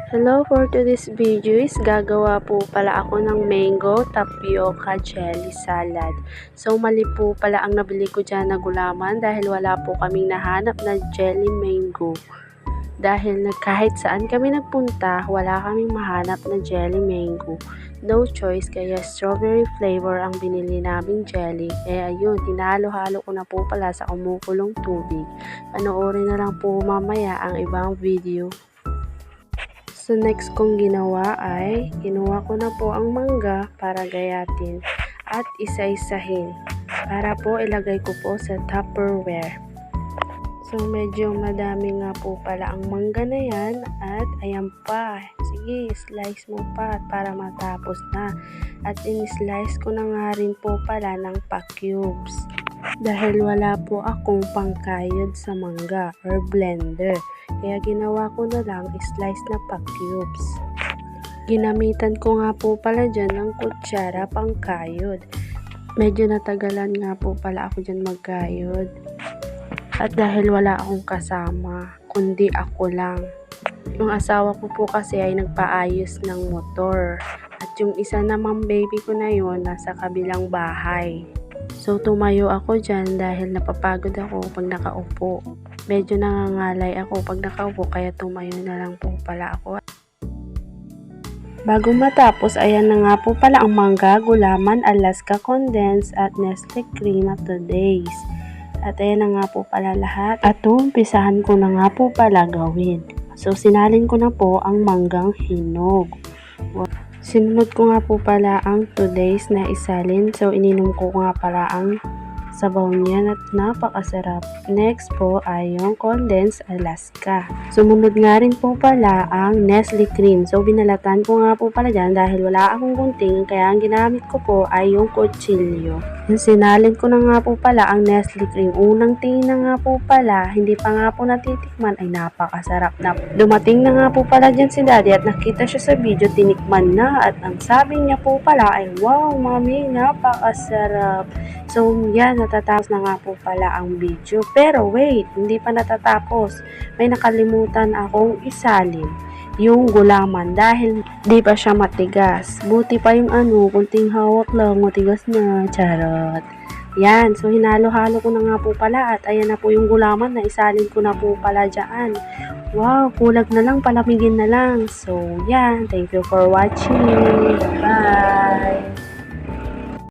Hello, for today's video is gagawa po pala ako ng mango tapioca jelly salad. So mali po pala ang nabili ko dyan na gulaman dahil wala po kaming nahanap na jelly mango. Dahil kahit saan kami nagpunta, wala kaming mahanap na jelly mango. No choice, kaya strawberry flavor ang binili naming jelly. Kaya yun, hinalo-halo ko na po pala sa kumukulong tubig. Panoorin na lang po mamaya ang ibang video. So next kong ginawa ay kinuha ko na po ang mangga para gayatin at isa-isahin para po ilagay ko po sa Tupperware. So medyo madami nga po pala ang mangga na yan at ayan pa. Sige, slice mo pa para matapos na. At in-slice ko na nga rin po pala ng pa-cubes. Dahil wala po akong pangkayod sa mangga or blender. Kaya ginawa ko na lang slice na pa-cubes. Ginamitan ko nga po pala dyan ng kutsara pangkayod. Medyo natagalan nga po pala ako dyan magkayod. At dahil wala akong kasama, kundi ako lang. Yung asawa ko po kasi ay nagpaayos ng motor. At yung isa namang baby ko na yun, nasa kabilang bahay. So tumayo ako dyan dahil napapagod ako pag nakaupo. Medyo nangangalay ako pag nakaupo kaya tumayo na lang po pala ako. Bago matapos, ayan na nga po pala ang mangga, gulaman, Alaska Condensed at Nestle Cream at today's. At ayan na nga po pala lahat. At umpisahan ko na nga po pala gawin. So sinalin ko na po ang manggang hinog. Sinunod ko nga po pala ang today's na isalin. So ininom ko nga pala ang sabaw niya at napakasarap. Next po ay yung condensed Alaska. Sumunod nga rin po pala ang Nestle Cream. So binalatan ko nga po pala dyan dahil wala akong gunting kaya ang ginamit ko po ay yung kutsilyo. Sinalin ko na nga po pala ang Nestle Cream. Unang tingin na nga po pala, hindi pa nga po natitikman ay napakasarap na. Dumating na nga po pala dyan si Daddy at nakita siya sa video, tinikman na at ang sabi niya po pala ay wow mami, napakasarap. So yan, natatapos na nga po pala ang video. Pero wait, hindi pa natatapos. May nakalimutan akong isalin. Yung gulaman dahil di pa siya matigas. Buti pa yung kunting hawak lang, matigas na. Charot. Yan, so hinalo-halo ko na nga po pala at ayan na po yung gulaman na isalin ko na po pala dyan. Wow, kulag na lang, palamigin na lang. So yan, thank you for watching. Bye!